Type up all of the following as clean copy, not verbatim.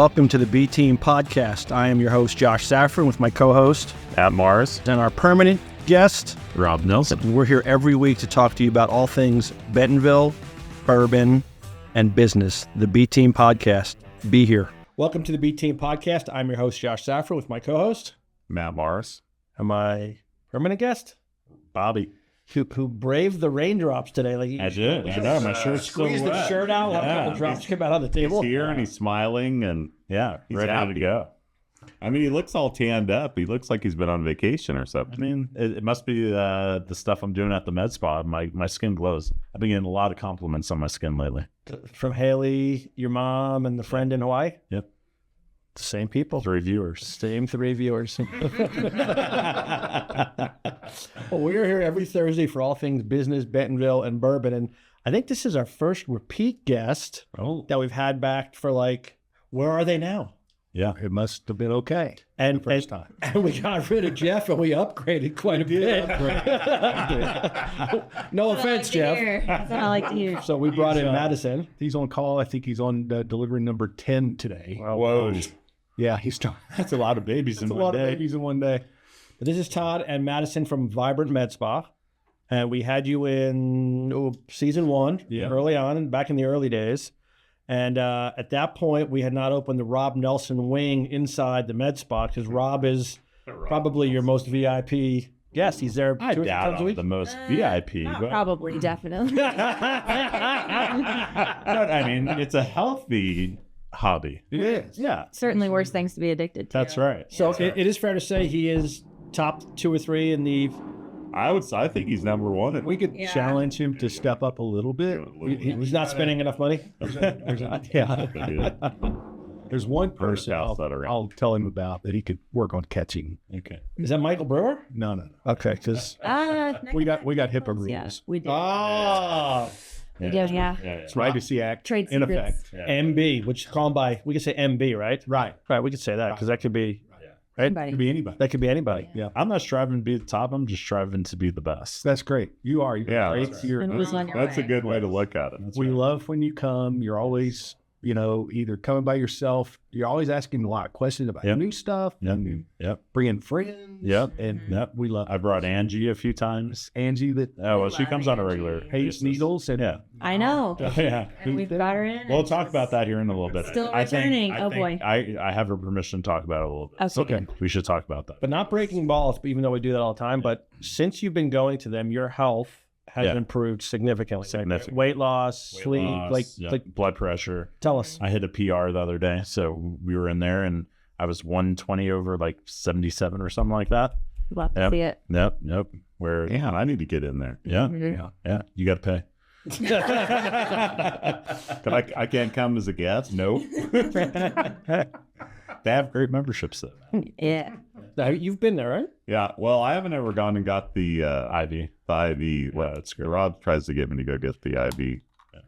welcome to the B Team Podcast. I am your host, Josh Safran, with my co-host, At Mars, and our permanent guest, Rob Nelson. We're here every week to talk to you about all things Bentonville, bourbon, and business. The B Team Podcast. Be here. Welcome to the B Team Podcast. I'm your host, Josh Safran, with my co-host, Matt Mars. and my permanent guest, Bobby. who braved the raindrops today. Like I did. I know. My shirt's still squeezed the wet. shirt out, let a Yeah. couple drops came out on the table. He's here and he's smiling and he's ready happy. to go. I mean, he looks all tanned up. He looks like he's been on vacation or something. I mean, it must be the stuff I'm doing at the med spa. My skin glows. I've been getting a lot of compliments on my skin lately. From Haley, your mom, and the friend in Hawaii. Yep. The same people. 3 viewers. Same 3 viewers. Well, we're here every Thursday for all things business, Bentonville, and bourbon. And I think this is our first repeat guest that we've had back for where are they now? Yeah. It must have been okay. And first time. And we got rid of Jeff and we upgraded quite a bit. No offense, Jeff. That's what I like to hear. So we brought in Madison. He's on call. I think he's on delivery number 10 today. Whoa. Yeah, he's done. That's a lot of babies in That's a one lot day. of babies in one day. But this is Todd and Madison from Vibrant Med Spa. And we had you in season 1, early on, back in the early days. And at that point, we had not opened the Rob Nelson wing inside the med spa because Rob is probably your most VIP guest. He's there I 2 or 3 doubt times a I'm week. the most VIP. But Probably, definitely. I mean, it's a healthy hobby. It is. Yeah. Certainly worse things to be addicted to. That's right. So it is fair to say he is top 2 or 3 in the... I think he's number one. We could challenge him to step up a little bit. He's not spending enough money. There's one person I'll tell him about that he could work on catching. Okay. Is that Michael Brewer? No. Okay, because... We got HIPAA rules. Yeah, we do. Oh, We do, yeah. It's Privacy Act Trade in secrets. effect. MB, which is called by... We could say MB, right? Right. Right, we could say that because that could be... Anybody. Could be anybody. That could be anybody. Yeah. I'm not striving to be the top. I'm just striving to be the best. That's great. You are. You're Yeah, great. that's You're- And it was on your That's a way. good way to look at it. we love when you come. You're always, either coming by yourself. You're always asking a lot of questions about Yep. new stuff. Yep. and Yep. Bringing friends. Yep. And Yep. we love I brought Angie a few times. Angie that Oh, well, she comes on a regular hates basis. needles. And Yeah. I know. Yeah. And we've got her in. We'll talk about that here in a little bit. Still I think- returning. I Oh, think boy. I have her permission to talk about it a little bit. Okay. We should talk about that. But not breaking balls, even though we do that all the time. But since you've been going to them, your health has Yeah. improved significantly. Significant. Weight loss, sleep, Blood pressure. tell us. I hit a PR the other day, so we were in there and I was 120 over 77 or something like that. Love to see it. Yep. Where I need to get in there. Yeah. Mhm. Yeah. You got to pay. But I can't come as a guest. Nope. They have great memberships though. Yeah. Now, you've been there, right? Yeah. Well, I haven't ever gone and got the IV. The IV. Well, it's good. Rob tries to get me to go get the IV.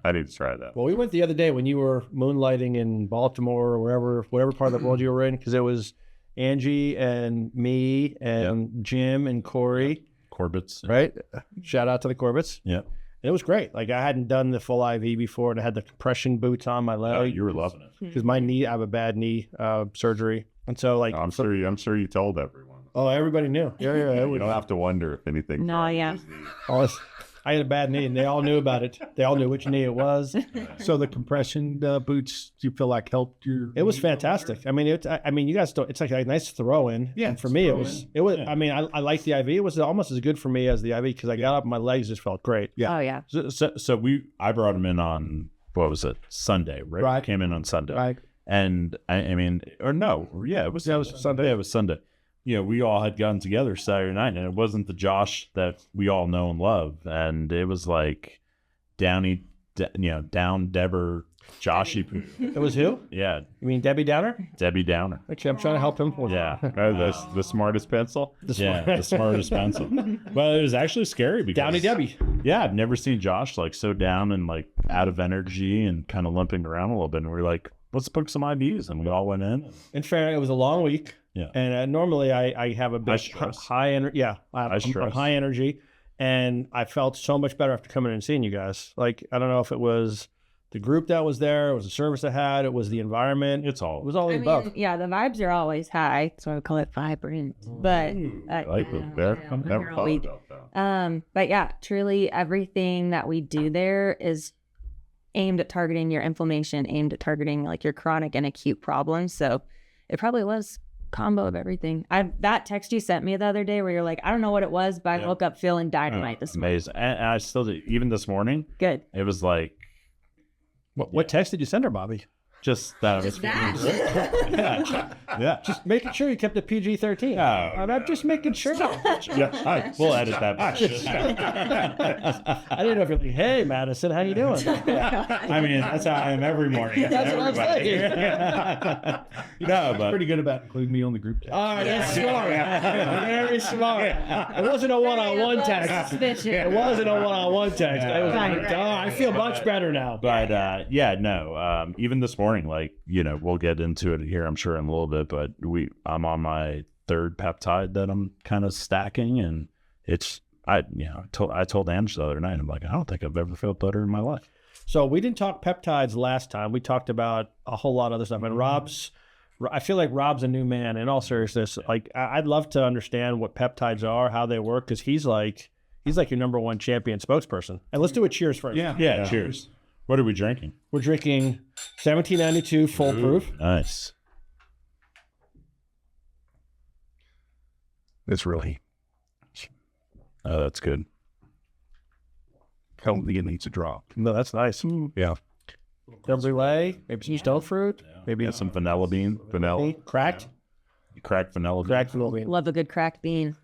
I need to try that. Well, we went the other day when you were moonlighting in Baltimore or whatever part of the world you were in, because it was Angie and me and Jim and Corey, Corbett's. right? Shout out to the Corbett's. Yep. And it was great. I hadn't done the full IV before, and I had the compression boots on my Oh, leg you were loving it. because my knee, I have a bad knee surgery, and so I'm sure you told everyone. everybody knew. You don't have to wonder if anything. No, yeah. I had a bad knee, and they all knew about it. They all knew which knee it was. so the compression boots, do you feel like helped your? It was fantastic. I mean, you guys don't. It's like a nice throw in. Yeah, And for me, it was. Yeah. I mean, I liked the IV. It was almost as good for me as the IV because I got up and my legs just felt great. Yeah. Oh, yeah. So I brought him in on, what was it, Sunday, right? Right. Came in on Sunday. Right. And I mean, or no, it was Sunday. Yeah, it was Sunday. We all had gotten together Saturday night, and it wasn't the Josh that we all know and love. And it was like down Debber, Joshy. It was who? Yeah, You mean Debbie Downer? Debbie Downer. Actually, I'm trying to help him. Yeah, the smartest pencil. The the smartest pencil. Well, it was actually scary because Downy Debbie. Yeah, I've never seen Josh so down and out of energy and kind of limping around a little bit. And we were like, let's book some IVs, and we all went in. In fairness, it was a long week. Yeah. And normally I have a bit high energy. Yeah. I'm high energy. And I felt so much better after coming in and seeing you guys. I don't know if it was the group that was there, it was the service I had, it was the environment. It was all the above. Yeah, the vibes are always high. That's why we call it vibrant. But I like it there. I've never thought about that. but yeah, truly everything that we do there is aimed at targeting your inflammation, aimed at targeting like your chronic and acute problems. So it probably was a combo of everything. That text you sent me the other day where you're like, I don't know what it was, but I woke up feeling dynamite this morning. Amazing. And I still do. Even this morning, Good. it was like, What text did you send her, Bobby? just that. Yeah. Just making sure you kept it PG-13. Oh, I'm just making sure. Yeah, we'll edit that. I didn't know if you're like, hey, Madison, how you doing? I mean, that's how I am every morning. That's what I'm saying. No, but Pretty good about including me on the group text. All right, that's smart. Very smart. It wasn't a one-on-one text. It wasn't a one-on-one text. I was like, oh, I feel much better now. But yeah, no. Even this morning, like, you know, we'll get into it here, I'm sure, in a little bit. But I'm on my third peptide that I'm kind of stacking, and I told Ange the other night, I'm like, I don't think I've ever felt better in my life. So we didn't talk peptides last time. We talked about a whole lot of other stuff. And I feel like Rob's a new man. In all seriousness, like I'd love to understand what peptides are, how they work, because he's like your number one champion spokesperson. And let's do a cheers first. Yeah. Cheers. What are we drinking? We're drinking 1792 Foolproof. Nice. It's really, Oh, that's good. I don't think it needs a drop. No, that's nice. Yeah. Creme brulee, maybe some stone fruit, Maybe some vanilla bean. Vanilla. cracked Cracked vanilla bean. vanilla bean. Love a good cracked bean.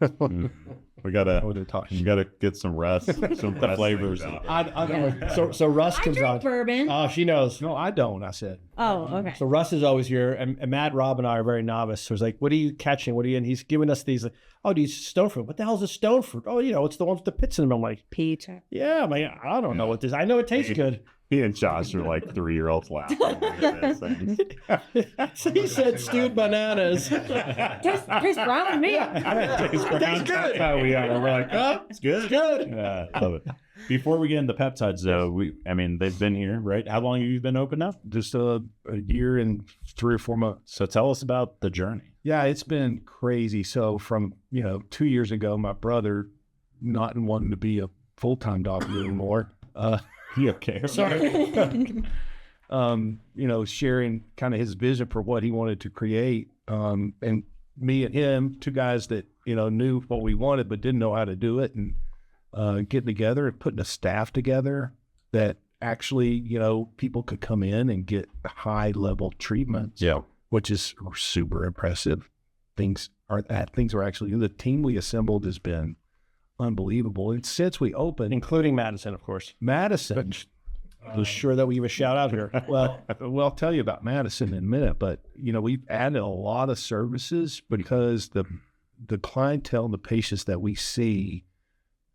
We gotta What they're talking. you gotta get some rest, some flavors. I know. So Russ comes on. Bourbon. Oh, she knows. No, I don't. I said. Oh, okay. So Russ is always here, and Matt, Rob, and I are very novice. So he's like, "What are you catching? What are you?" And he's giving us these. Oh, these stone fruit. What the hell is a stone fruit? Oh, it's the ones with the pits in them. I'm like, Peach. yeah, I'm like, I don't know what this. I know it tastes good. He and Josh are like 3-year-olds laughing. So he said stewed bananas. Tastes brown to me. Tastes good. That's how we are. We're like, oh, it's good. It's good. Yeah, I love it. Before we get into peptides, though, they've been here, right? How long have you been open now? Just a year and 3 or 4 months. So tell us about the journey. Yeah, it's been crazy. So from 2 years ago, my brother not wanting to be a full-time doctor anymore. You okay? Sorry. Sharing kind of his vision for what he wanted to create. And me and him, two guys that, knew what we wanted, but didn't know how to do it, and getting together and putting a staff together that actually, people could come in and get high level treatments. Yeah. Which is super impressive. Things are actually, the team we assembled has been unbelievable. And since we opened, Including Madison, of course. Madison, I was sure that we give a shout out here. well, I'll tell you about Madison in a minute, but we've added a lot of services because the clientele, the patients that we see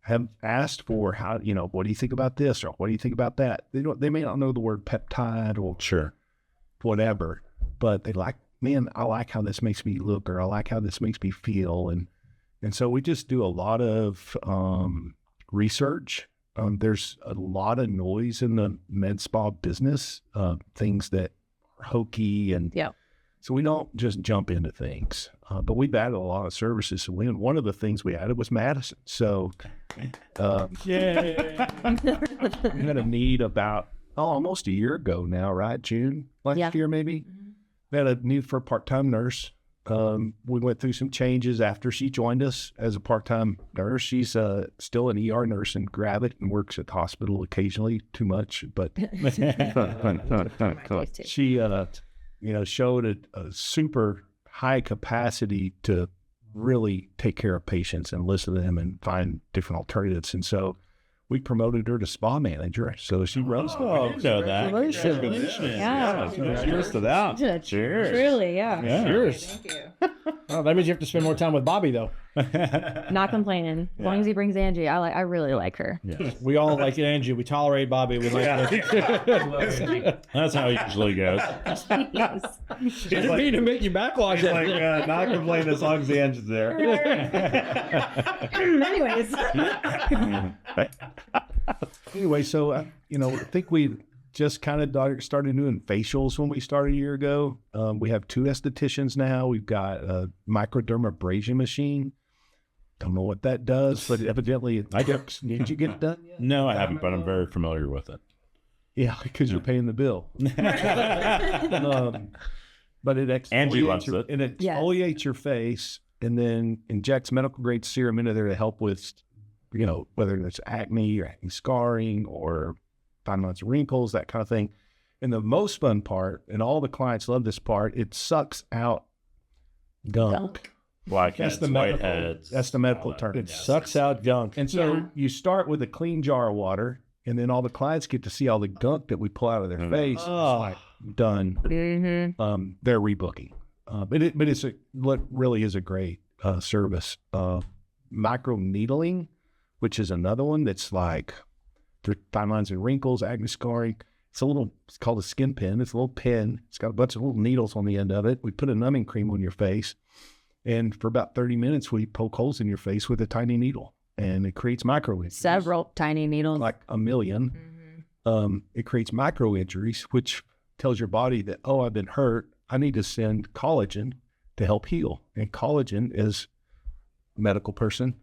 have asked for how, what do you think about this, or what do you think about that? They may not know the word peptide or Sure. whatever, but they like, man, I like how this makes me look, or I like how this makes me feel. And so we just do a lot of research. There's a lot of noise in the med spa business, things that are hokey. And Yeah. so we don't just jump into things, but we've added a lot of services. So one of the things we added was Madison. So we had a need about almost a year ago now, right? June last year, maybe. We had a need for a part-time nurse. We went through some changes after she joined us as a part-time nurse. She's still an ER nurse in Gravit and works at the hospital occasionally, too much, but she, showed a super high capacity to really take care of patients and listen to them and find different alternatives. And so we promoted her to spa manager. So she runs. Oh, I didn't know that. Congratulations. Yeah. Cheers to that. Cheers. Truly, yeah. Cheers. Thank you. Oh, that means you have to spend more time with Bobby, though. Not complaining. As long as he brings Angie, I really like her. Yeah. We all like Angie. We tolerate Bobby. We like That's how it usually goes. Yes. Didn't mean to make you backwash it. Like, not complaining as long as the engine's there. Anyways. Anyway, so, I think we just kind of started doing facials when we started a year ago. We have 2 estheticians now. We've got a microdermabrasion machine. Don't know what that does, but evidently it works. Did you get it done yet? No, I haven't, but I'm very familiar with it. Yeah, because you're paying the bill. But it Angie exfoliates, loves it. It exfoliates your face and then injects medical grade serum into there to help with, whether it's acne or acne scarring or fine lines and wrinkles, that kind of thing. And the most fun part, and all the clients love this part, it sucks out gunk. Blackheads, whiteheads. That's the medical term. It sucks out gunk. And so you start with a clean jar of water, and then all the clients get to see all the gunk that we pull out of their face. Oh. It's like, done. They're rebooking. But it's what really is a great service. Micro needling, which is another one that's like fine lines and wrinkles, acne scarring. It's called a skin pin. It's a little pin. It's got a bunch of little needles on the end of it. We put a numbing cream on your face, and for about 30 minutes, we poke holes in your face with a tiny needle, and it creates micro injuries. Several tiny needles. Like a million. It creates micro injuries, which tells your body that, oh, I've been hurt. I need to send collagen to help heal. And collagen is medical person.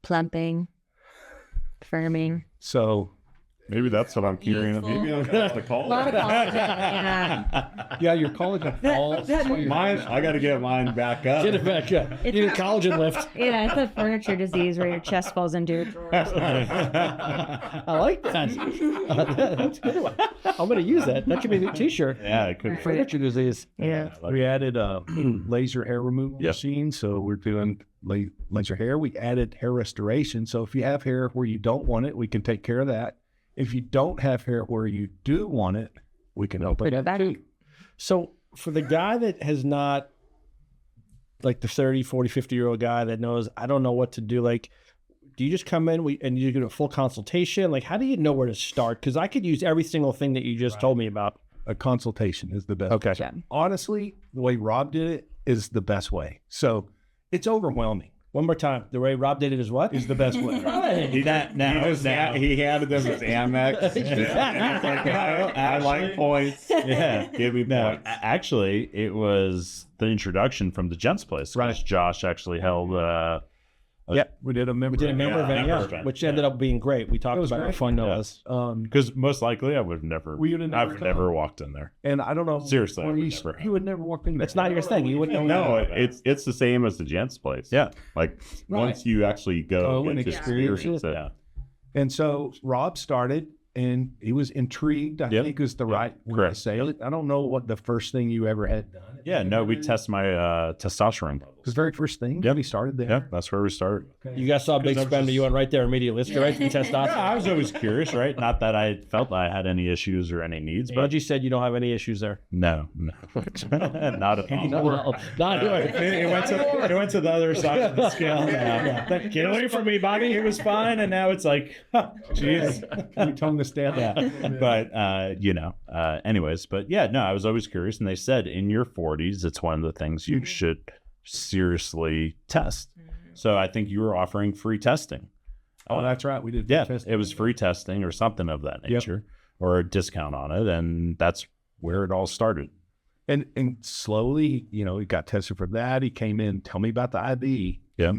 Plumping. Firming. So Maybe that's what I'm hearing. Maybe I'm going to call A lot it. of collagen. Yeah. yeah, your collagen falls. Mine, I got to get mine back up. Get it back up. You need a collagen lift. Yeah, it's a furniture disease where your chest falls into your drawers. I like that. That's a good one. I'm going to use that. That could be the t-shirt. Yeah, it could. Furniture disease. Yeah. We added a laser hair removal machine, so we're doing laser hair. We added hair restoration, so if you have hair where you don't want it, we can take care of that. If you don't have hair where you do want it, we can help it back. too. So for the guy that has not, like the 30, 40, 50-year-old guy that knows, I don't know what to do, like, do you just come in and you get a full consultation? Like, how do you know where to start? Because I could use every single thing that you just told me about. A consultation is the best. Okay. Yeah. Honestly, the way Rob did it is the best way. So it's overwhelming. One more time. The way Rob did it is what? Is the best way. He handed them his Amex. I like points. Yeah, give me points. Actually, it was the introduction from the Gents Place. Right. Josh actually held. We did a member. We did a member event, member event. which ended up being great. We talked about how fun that was. Because most likely I would have never. I've never walked in there. And I don't know. Seriously, you would never walk in there. It's not your thing. You wouldn't know. No, it's the same as the Gents Place. Yeah, like once you actually go and and experience experience it. Yeah. And so Rob started, and he was intrigued. I think is the right way to say it. I don't know what the first thing you ever had done. Yeah, no, we test my testosterone levels. It was the very first thing. Yep. We started there. Yeah, that's where we started. You guys saw Big Spender. You went right there immediately. Let's go right to the testosterone. Yeah, I was always curious, right? Not that I felt I had any issues or any needs, but Angie said you don't have any issues there. no, not at all. Not It went to the other side of the scale. Get away from me, Bobby. It was fine, and now it's like, jeez. You told him to stand up. But anyways, but yeah, no, I was always curious, and they said in your 40s, it's one of the things you should seriously test. So I think you were offering free testing. Oh, that's right. We did. Yeah, it was free testing or something of that nature, or a discount on it, and that's where it all started. And slowly, he got tested for that. He came in, tell me about the IV. Yeah.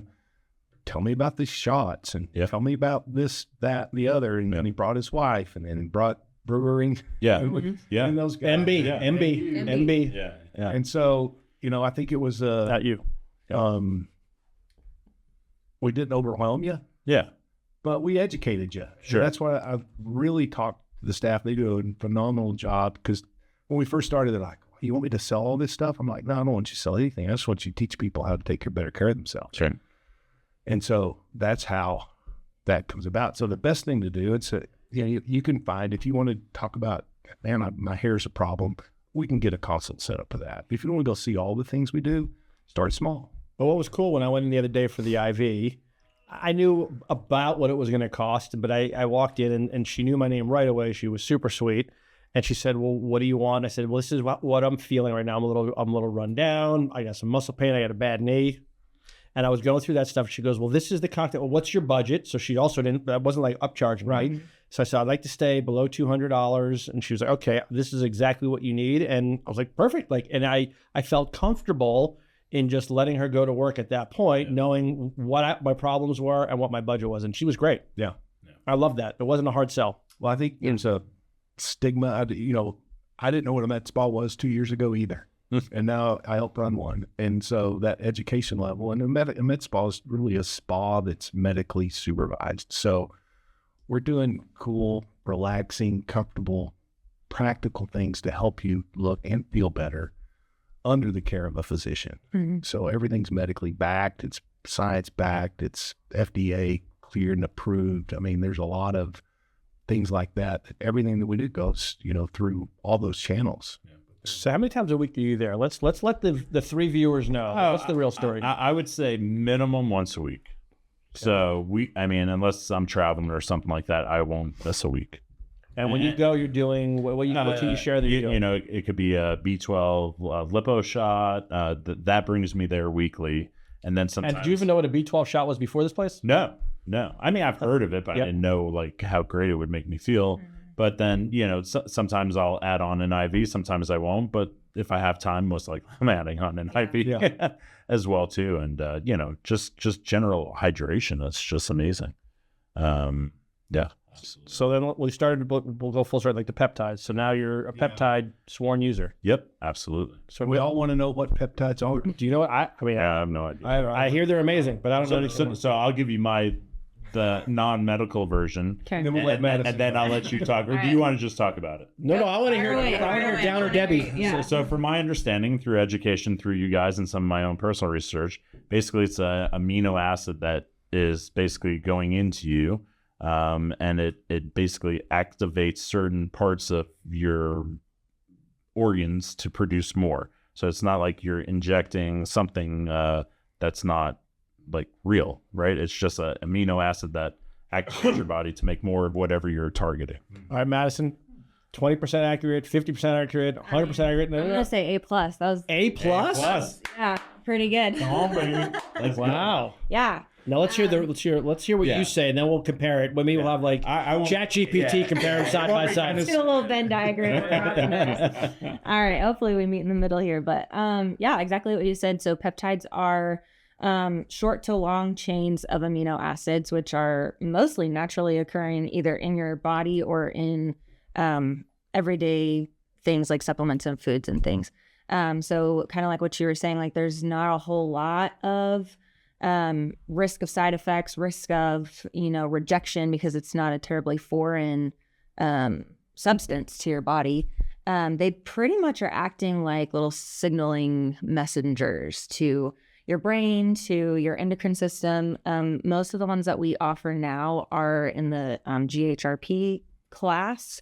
Tell me about the shots, and tell me about this, that, and the other. And then he brought his wife, and then he brought brewing. Yeah. And those guys. MB. Yeah. And so, I think it was Not you. we didn't overwhelm you, Yeah. but we educated you. Sure. And that's why I've really talked to the staff. They do a phenomenal job, because when we first started, they're like, you want me to sell all this stuff? I'm like, no, I don't want you to sell anything. I just want you to teach people how to take better care of themselves. Sure. And so that's how that comes about. So the best thing to do, you can find, if you want to talk about, man, my hair's a problem, we can get a consult set up for that. If you don't want to go see all the things we do, start small. Well, what was cool when I went in the other day for the IV, I knew about what it was going to cost, but I walked in and she knew my name right away. She was super sweet. And she said, well, what do you want? I said, well, this is what I'm feeling right now. I'm a little run down. I got some muscle pain. I got a bad knee. And I was going through that stuff. She goes, well, this is the cocktail. Well, what's your budget? So she also that wasn't like upcharging, right? So I said, I'd like to stay below $200. And she was like, okay, this is exactly what you need. And I was like, perfect. Like, and I felt comfortable in just letting her go to work at that point, knowing what my problems were and what my budget was. And she was great. Yeah. I love that. It wasn't a hard sell. Well, I think there's a stigma. I didn't know what a med spa was 2 years ago either. And now I help run one. And so that education level, and a med spa is really a spa that's medically supervised. So we're doing cool, relaxing, comfortable, practical things to help you look and feel better under the care of a physician. So everything's medically backed. It's science backed. It's FDA cleared and approved. I mean, there's a lot of things like that. Everything that we do goes, through all those channels. So how many times a week are you there? Let's let the three viewers know. What's the real story? I would say minimum once a week. So unless I'm traveling or something like that, I won't miss a week. And when you go, you're doing what can you share that you're doing? It could be a B12 lipo shot. That brings me there weekly. And then sometimes. And did you even know what a B12 shot was before this place? No. I mean, I've heard of it, but I didn't know like how great it would make me feel. But then, sometimes I'll add on an IV, sometimes I won't. But if I have time, most likely I'm adding on an IV as well too. And just general hydration. It's just amazing. Yeah. Absolutely. So then we'll go full circle, like the peptides. So now you're a peptide sworn user. Yep, absolutely. So we all want to know what peptides are. Do you know what? I have no idea. I hear they're amazing, but I don't know. So I'll give you the non-medical version. Okay. And then we'll let Madison and then I'll let you talk. Or do you want to just talk about it? No, I want to hear Downer Debbie. Yeah. So from my understanding, through education, through you guys and some of my own personal research, basically it's a amino acid that is basically going into you. And it basically activates certain parts of your organs to produce more. So it's not like you're injecting something that's not like real, right? It's just an amino acid that activates your body to make more of whatever you're targeting. All right, Madison, 20% accurate, 50% accurate, 100% accurate. I'm gonna say A+. That was A+? yeah, pretty good. Wow. Yeah. Now let's hear what you say, and then we'll compare it. Maybe we'll have like ChatGPT compare them side by side. Let's do a little Venn diagram. All right. Hopefully we meet in the middle here, but yeah, exactly what you said. So peptides are short to long chains of amino acids, which are mostly naturally occurring either in your body or in everyday things like supplements and foods and things. So kind of like what you were saying, like there's not a whole lot of risk of side effects, risk of, rejection because it's not a terribly foreign substance to your body. They pretty much are acting like little signaling messengers to your brain, to your endocrine system. Most of the ones that we offer now are in the GHRP class,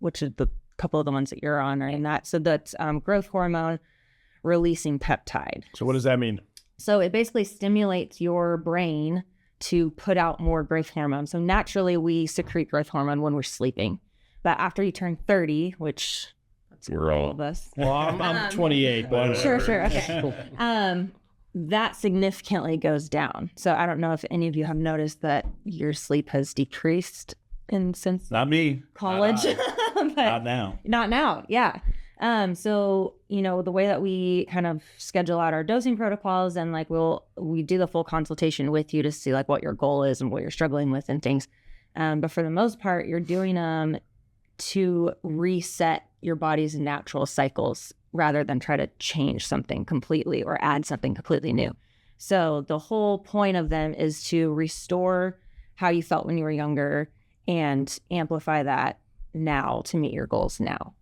which is the couple of the ones that you're on are in that. So that's growth hormone releasing peptide. So what does that mean? So it basically stimulates your brain to put out more growth hormone. So naturally we secrete growth hormone when we're sleeping. But after you turn 30, which that's all of us. Well, I'm 28. But Sure. Okay. That significantly goes down. So I don't know if any of you have noticed that your sleep has decreased since Not me. college. Not now. Not now. Yeah. So, the way that we kind of schedule out our dosing protocols and like we do the full consultation with you to see like what your goal is and what you're struggling with and things. But for the most part, you're doing them to reset your body's natural cycles rather than try to change something completely or add something completely new. So the whole point of them is to restore how you felt when you were younger and amplify that now to meet your goals now.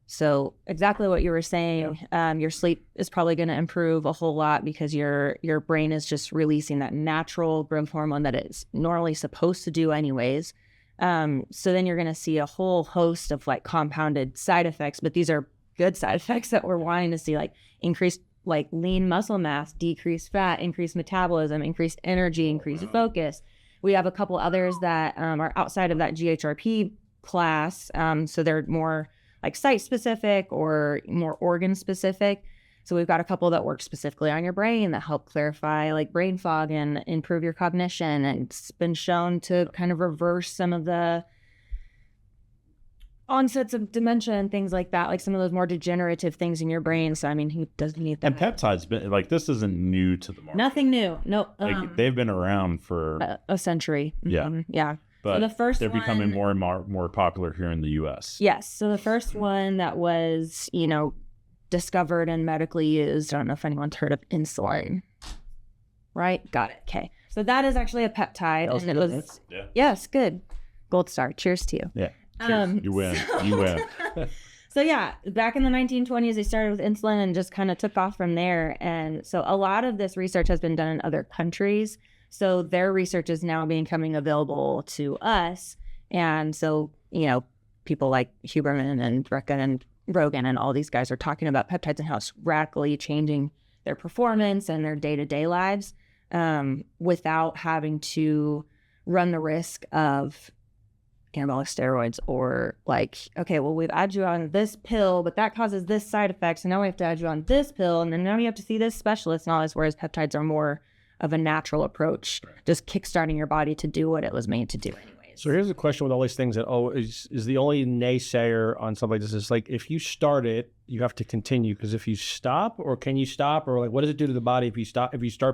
So exactly what you were saying, your sleep is probably going to improve a whole lot because your brain is just releasing that natural growth hormone that it's normally supposed to do anyways. So then you're going to see a whole host of like compounded side effects, but these are good side effects that we're wanting to see, like increased like lean muscle mass, decreased fat, increased metabolism, increased energy, increased focus. We have a couple others that are outside of that GHRP class. So they're more like site specific or more organ specific. So we've got a couple that work specifically on your brain that help clarify like brain fog and improve your cognition. And it's been shown to kind of reverse some of the onsets of dementia and things like that, like some of those more degenerative things in your brain. So, I mean, who doesn't need that? And peptides, like, this isn't new to the market. Nothing new. No. Like, they've been around for a century. Yeah. Yeah. But so they're becoming more and more popular here in the U.S. Yes. So the first one that was, discovered and medically used, I don't know if anyone's heard of insulin. Right? Got it. Okay. So that is actually a peptide. And it was, yes, good. Gold star. Cheers to you. Yeah. You win. You win. So yeah, back in the 1920s, they started with insulin and just kind of took off from there. And so a lot of this research has been done in other countries. So their research is now becoming available to us. And so, people like Huberman and Recca and Rogan and all these guys are talking about peptides and how it's radically changing their performance and their day-to-day lives without having to run the risk of anabolic steroids or like, okay, well, we've added you on this pill, but that causes this side effects. And now we have to add you on this pill. And then now you have to see this specialist and all this, whereas peptides are more of a natural approach, just kickstarting your body to do what it was made to do anyways. So here's a question with all these things that is the only naysayer on something like this is like, if you start it, you have to continue, because if you stop, or can you stop, or like, what does it do to the body if you start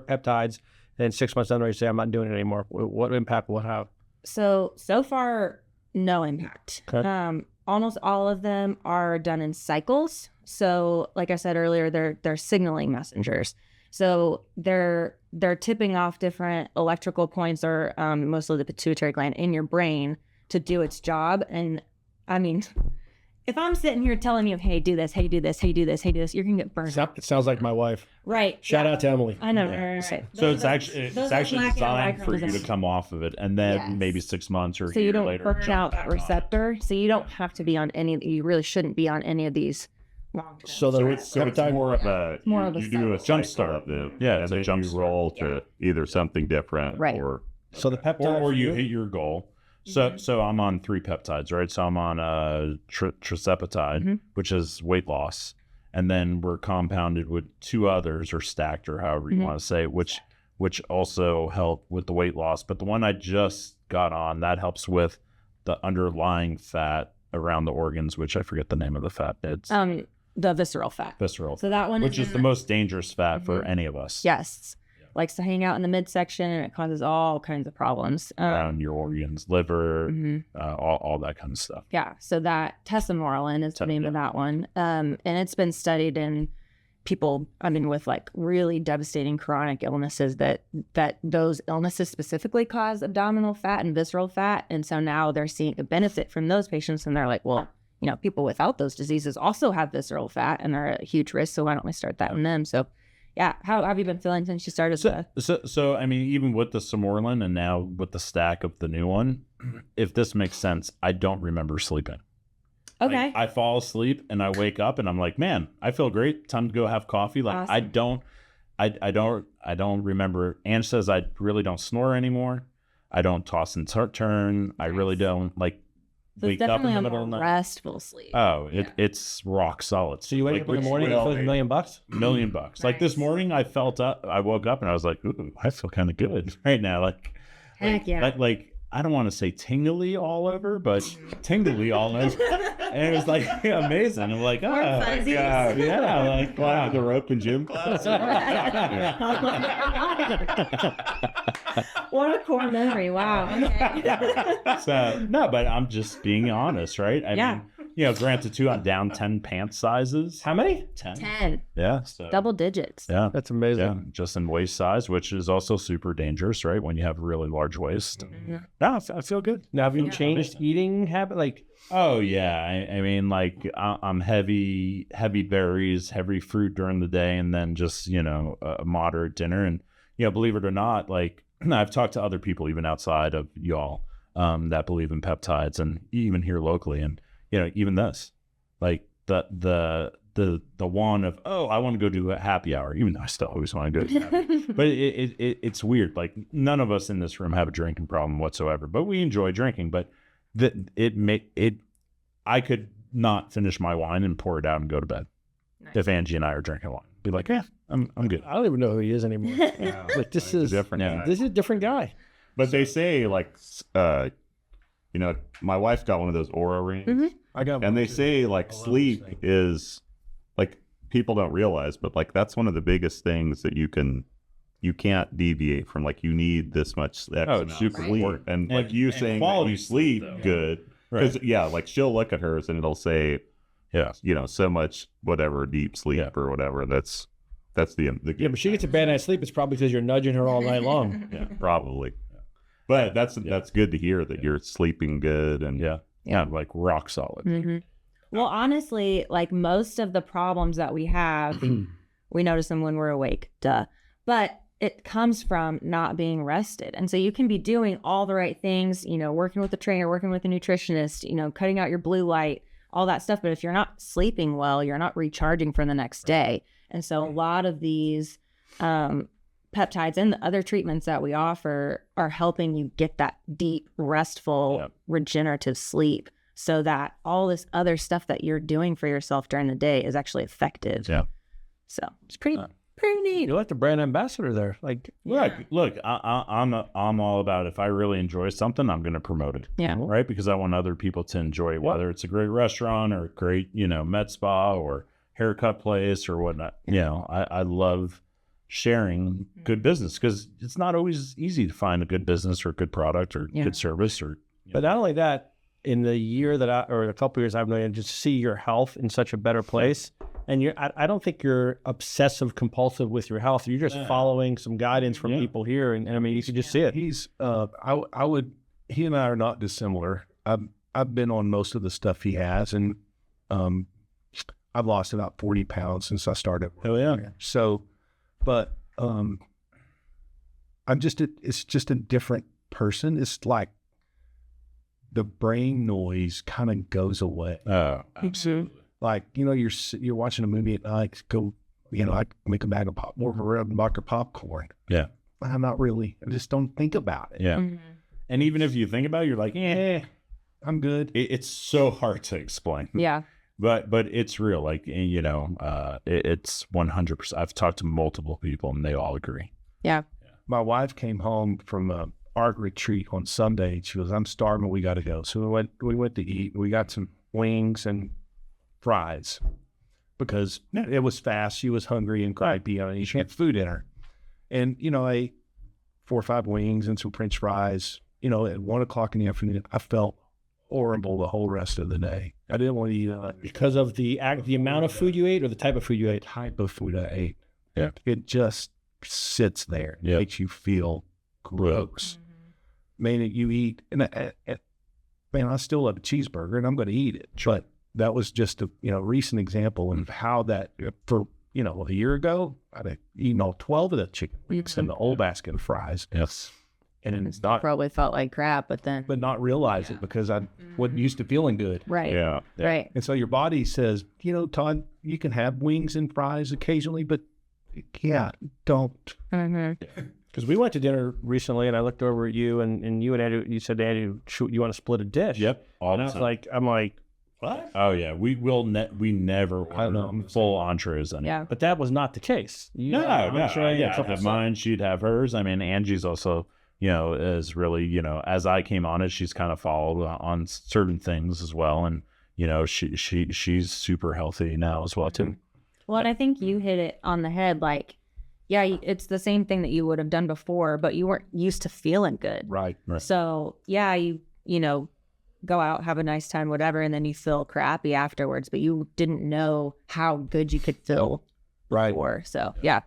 peptides, then 6 months down the road you say, I'm not doing it anymore? What impact will it have? So far, no impact. Okay. Almost all of them are done in cycles. So like I said earlier, they're signaling messengers. So they're tipping off different electrical points, or mostly the pituitary gland in your brain, to do its job. And I mean, if I'm sitting here telling you, hey, do this, hey, do this, hey, do this, hey, do this, you're gonna get burned. It sounds like my wife. Right. Shout out to Emily. I know. Yeah. Right. So it's actually designed for you to come off of it, and then Yes. maybe 6 months or so you don't later, burn jump out back that receptor. So you don't have to be on you really shouldn't be on any of these long term. So It's more of a More of a you do a jump cycle start. of them, Yeah, and it's a then jump you start. roll to either something different, Right. or So the peptide, or you hit your goal. So I'm on 3 peptides, right? So I'm on trizepatide, which is weight loss, and then we're compounded with 2 others, or stacked, or however you want to say it, which also help with the weight loss. But the one I just got on, that helps with the underlying fat around the organs, which I forget the name of the fat. It's The visceral fat. visceral, So that one which is the most dangerous fat for any of us. Yes. Likes to hang out in the midsection, and it causes all kinds of problems. Around your organs, liver, all that kind of stuff. Yeah. So that tesamorelin is the name of that one. And it's been studied in people, with like really devastating chronic illnesses that those illnesses specifically cause abdominal fat and visceral fat. And so now they're seeing a benefit from those patients, and they're like, well, people without those diseases also have visceral fat and they're at a huge risk. So why don't we start that in them? So yeah. How have you been feeling since you started? So even with the Samorlin and now with the stack of the new one, if this makes sense, I don't remember sleeping. Okay. Like, I fall asleep and I wake up and I'm like, man, I feel great. Time to go have coffee. Like, Awesome. I don't remember. Ange says I really don't snore anymore. I don't toss and turn. I really don't So wake it's up in definitely the a middle more of the night. restful sleep. Oh, it's rock solid. So you wake up in the morning and it feels $1 million? $1 million. Like this morning, I woke up and I was like, ooh, I feel kind of good right now. Heck yeah. Like I don't want to say tingly all over, but tingly all over. And it was like amazing. I'm like, oh, fuzzies. yeah, like wow. the rope in gym class. What a core memory. Wow. Okay. So no, but I'm just being honest, right? I mean, granted too, I'm down 10 pant sizes. How many? 10. Yeah. So Double digits. yeah. That's amazing. Yeah, just in waist size, which is also super dangerous, right? When you have a really large waist. No, I feel good. Now, have you changed eating habit? Like, Oh yeah, I mean, like I'm heavy berries, heavy fruit during the day, and then just a moderate dinner. And believe it or not, like I've talked to other people even outside of y'all that believe in peptides, and even here locally, and even this, like the one of, oh, I want to go do a happy hour, even though I still always want to go. But it's weird. Like none of us in this room have a drinking problem whatsoever, but we enjoy drinking. But I could not finish my wine and pour it out and go to bed if Angie and I are drinking wine. be like, yeah, I'm good. I don't even know who he is anymore. Like this is different. Yeah. guy. this is a different guy. But they say like, my wife got one of those Aura rings, I got and they say like sleep is like people don't realize, but like that's one of the biggest things that you can't deviate from. Like you need this much it's super sleep, important. and like you saying that quality you sleep sleep, though. good, because like she'll look at hers and it'll say, Yeah. so much whatever deep sleep Yeah. or whatever. That's the Yeah, but she gets a bad night's sleep. It's probably because you're nudging her all night long. yeah, probably. But that's good to hear that you're sleeping good and Yeah, like rock solid. Mm-hmm. Well, honestly, like most of the problems that we have, we notice them when we're awake, but it comes from not being rested. And so you can be doing all the right things, working with a trainer, working with a nutritionist, cutting out your blue light, all that stuff. But if you're not sleeping well, you're not recharging for the next day. And so a lot of these peptides and the other treatments that we offer are helping you get that deep, restful, regenerative sleep so that all this other stuff that you're doing for yourself during the day is actually effective. Yeah. So it's pretty neat. You're like the brand ambassador there. Like, Look, I'm all about if I really enjoy something, I'm going to promote it. Yeah. Right? Because I want other people to enjoy it, whether it's a great restaurant or a great, med spa or haircut place or whatnot. I love sharing good business because it's not always easy to find a good business or a good product or good service or. but not only that, in the year or a couple years I've known you, just see your health in such a better place. And I don't think you're obsessive compulsive with your health. You're just following some guidance from people here, and I mean you can just see it. He and I are not dissimilar. I've been on most of the stuff he has, and I've lost about 40 pounds since I started. Oh yeah. So, but it's just a different person. It's like the brain noise kind of goes away. Oh, absolutely. Like, you're watching a movie at night, I make a bag of popcorn. Yeah. I'm not really, I just don't think about it. Yeah. Mm-hmm. And even if you think about it, you're like, I'm good. it's so hard to explain. Yeah. But it's real. Like, it's 100%. I've talked to multiple people and they all agree. Yeah. My wife came home from a art retreat on Sunday. She goes, I'm starving. We got to go. So we went to eat. We got some wings and fries because it was fast. She was hungry and gripey. She had food in her. And, I ate 4 or 5 wings and some French fries. At 1:00 in the afternoon, I felt horrible the whole rest of the day. I didn't want to eat Because of the amount of food you ate or the type of food you ate? type of food I ate. Yeah. It just sits there. It makes you feel gross. Man, you eat, and I still love a cheeseburger, and I'm going to eat it. But that was just a recent example of how that for a year ago I'd have eaten all 12 of the chicken wings and the whole basket of fries. Yes. And it's not, Probably felt like crap, but then. but not realize it because I wasn't used to feeling good. Right. yeah. Right. And so your body says, Todd, you can have wings and fries occasionally, but don't. Mm-hmm. Because we went to dinner recently, and I looked over at you, and you and Andrew, you said, Andrew, you want to split a dish? Yep. All And I the was time. like, I'm like, what? Oh yeah, we never I don't know. order full entrees anymore. Yeah. But that was not the case. You No, had an no. entree and a Yeah, I'd couple have mine. She'd have hers. I mean, Angie's also, is really, as I came on it, she's kind of followed on certain things as well, and she's super healthy now as well too. Well, and I think you hit it on the head. Like, yeah, it's the same thing that you would have done before, but you weren't used to feeling good. Right. So, yeah, you go out, have a nice time, whatever, and then you feel crappy afterwards, but you didn't know how good you could feel Right. before. So, yeah,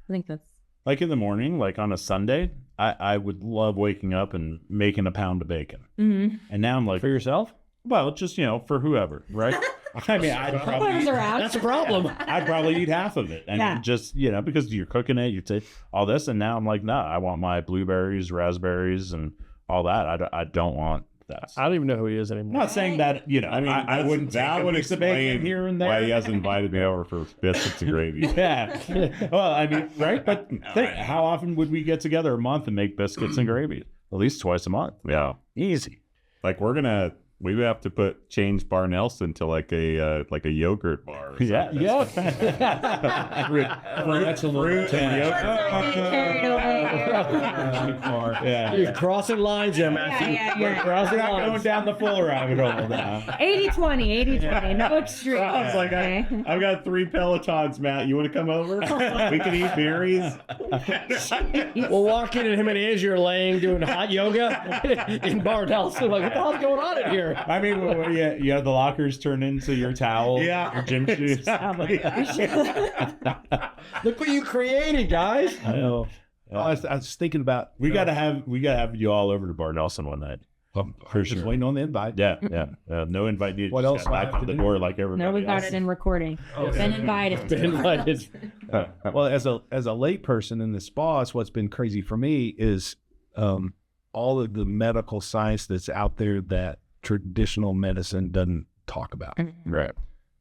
I think that's. Like in the morning, like on a Sunday, I would love waking up and making a pound of bacon. Mm-hmm. And now I'm like, For yourself? well, just, for whoever, right? I mean, That's a problem. I'd probably eat half of it. And just, because you're cooking it, you take all this. And now I'm like, no, I want my blueberries, raspberries, and all that. I don't want that. I don't even know who he is I'm anymore. not saying that, I mean, I wouldn't that would take the bacon explain here and there. why he hasn't invited me over for biscuits and gravy. Yeah. Well, I mean, right? But how often would we get together a month and make biscuits and gravy? At least twice a month. Yeah. Easy. Like we're gonna We would have to change Bar Nelson to like a yogurt bar. Yeah. That's a little Carried away. Yeah. You're crossing lines there, Matthew. You're crossing Going lines. down the full rabbit hole now. 80-20, no extreme. I was like, okay? I've got 3 Pelotons, Matt. You want to come over? We can eat berries. We'll walk in and him and Angie are laying doing hot yoga in Bar Nelson. Like, what the hell's going on in here? I mean, you have the lockers turn into your towel, your gym shoes. Oh my gosh. Look what you created, guys. I know. I was thinking about We gotta have you all over to Bar Nelson one night. For just sure. waiting on the invite. Yeah. No invite needed. What Just else gotta do I knock have on to the do? door like everybody No, we got else. it in recording. Been invited. Been invited. Well, as a lay person in the spa, it's what's been crazy for me is all of the medical science that's out there that traditional medicine doesn't talk about. Right.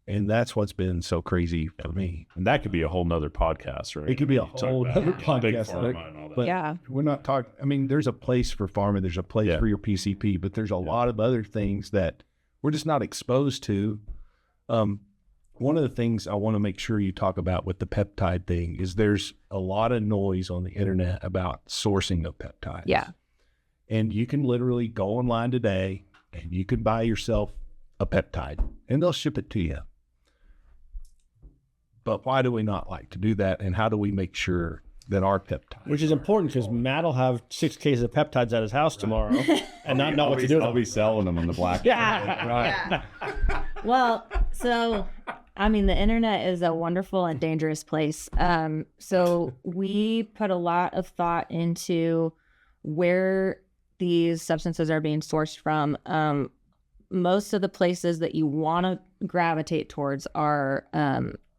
And that's what's been so crazy for me. And that could be a whole nother podcast, right? It could be a Talk whole about other big podcast. pharma and all that. But Yeah. we're not talking, I mean, there's a place for pharma, there's a place for your PCP, but there's a lot of other things that we're just not exposed to. One of the things I want to make sure you talk about with the peptide thing is there's a lot of noise on the internet about sourcing of peptides. Yeah. And you can literally go online today and you can buy yourself a peptide and they'll ship it to you. But why do we not like to do that? And how do we make sure that our peptides? Which is important because Matt will have 6 cases of peptides at his house tomorrow and not know what to do with I'll them. be selling them on the black. Yeah. Well, so I mean, the internet is a wonderful and dangerous place. So we put a lot of thought into where these substances are being sourced from. Most of the places that you want to gravitate towards are